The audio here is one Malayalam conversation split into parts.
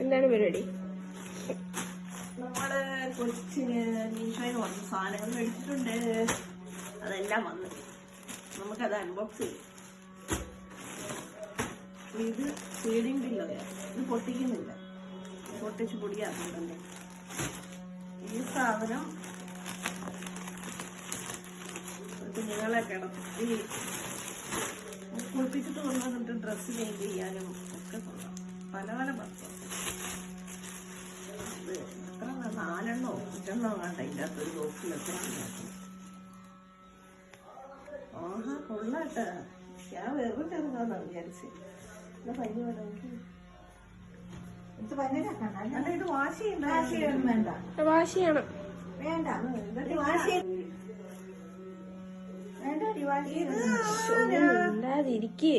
എന്താണ് പരിപാടി? നമ്മള് കൊച്ചിന് മീഷോയിൽ വന്ന സാധനങ്ങൾ മേടിച്ചിട്ടുണ്ട്. അതെല്ലാം വന്നു. നമുക്കത് അൺബോക്സ് ചെയ്യും. ഇത് ഫീഡിങ് ബില്ലൊക്കെ. ഇത് പൊട്ടിക്കുന്നില്ല, പൊട്ടിച്ച് പൊടിയാക്കുന്നുണ്ടല്ലേ. ഈ സാധനം കുഞ്ഞുങ്ങളെ കിടത്തി കുളിപ്പിച്ചിട്ട് കൊണ്ടുവന്നിട്ട് ഡ്രസ്സ് ചേഞ്ച് ചെയ്യാനും ഒക്കെ കൊള്ളാം. പല പല പർപ്പസ്. എത്ര 4 5 വേണ്ട ഇതിൻ്റെ അകത്തൊരു ബോക്സിലൊക്കെ ഉണ്ടാക്കും. ആഹാ കൊള്ളാട്ട. ഞാൻ വെറുതെ ചെറുതാന്നാ വിചാരിച്ച്. പനി അല്ല, ഇത് വാഷ് ചെയ്യണ്ട. വേണ്ട, വാഷ് ചെയ്യണം. വേണ്ട ഇരിക്കേ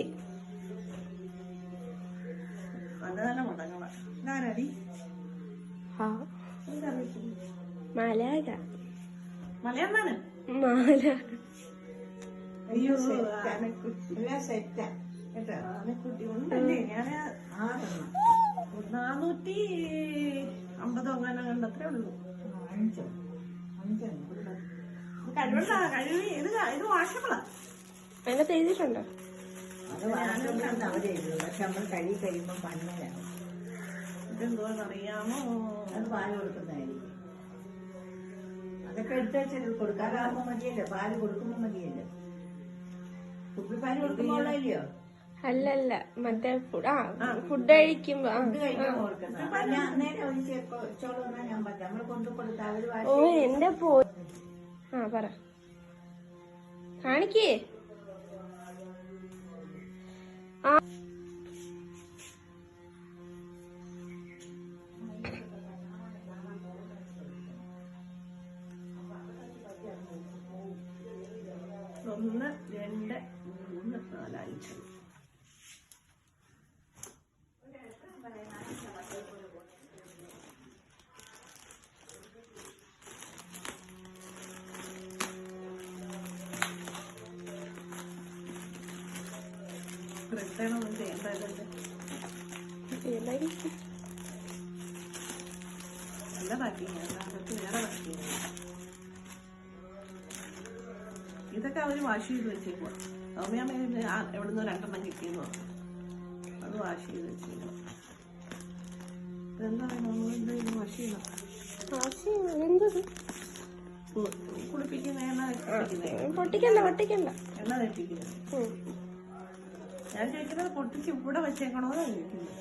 നല്ല മുടങ്ങണ. ഞാനടി മലാക മലയാളാണ്. മാല. അയ്യോ സെറ്റാ ആനക്കുട്ടി ഉണ്ടല്ലേ. ഞാൻ 450 അങ്ങനെ കണ്ടത്രേ ഉള്ളൂ. കഴിവുള്ള കഴിവ്. ഇത് വാഷബിളാ. അതിനകത്ത് എഴുതിയിട്ടുണ്ടോ? പക്ഷെ നമ്മൾ കഴുകി കഴിയുമ്പോ പന്നലാണ്. ഇതെന്തോന്നറിയാമോ? അത് പാല് കൊടുക്കുന്നതായിരിക്കും. അതൊക്കെ എടുത്ത് വെച്ചാൽ കൊടുക്കാറാകുമ്പോ മതിയല്ലോ. പാല് കൊടുക്കുമ്പോ മതിയല്ലോ. കുപ്പിപ്പാല് കൊടുക്കുമ്പോഴല്ലോ. അല്ലല്ല, മറ്റേ ഫുഡ് കഴിക്കുമ്പോ. അന്നേരം ഒരു ചോളം ഞാൻ പറഞ്ഞു നമ്മള് കൊണ്ടു കൊടുത്ത അവര്. ഓ എന്റെ പറ കാണിക്കേ. ഒന്ന് 2 3 4 5 റിട്ടേണൊന്നും ചെയ്യണ്ടല്ലോ. നല്ല പാക്കിങ്. വേറെ പാക്കിങ്. ഇതൊക്കെ അവര് വാഷ് ചെയ്ത് വെച്ചേക്കുക. സൗമ്യാമ്മ എവിടുന്ന് 2 എണ്ണം കിട്ടിയെന്ന് പറഞ്ഞു. അത് വാഷ് ചെയ്ത് വെച്ചേക്കുക. ഇതെന്താ നമ്മളെന്തായാലും വാഷ് ചെയ്യണം. കുളിപ്പിക്കുന്ന എണ്ണ പൊട്ടിക്കണ്ട. എണ്ണ തെറ്റിക്കുന്നത്. ഞാൻ ചോദിക്കുന്നത് പൊട്ടിച്ച് ഇവിടെ വെച്ചേക്കണോന്നാണ് ചോദിക്കുന്നത്.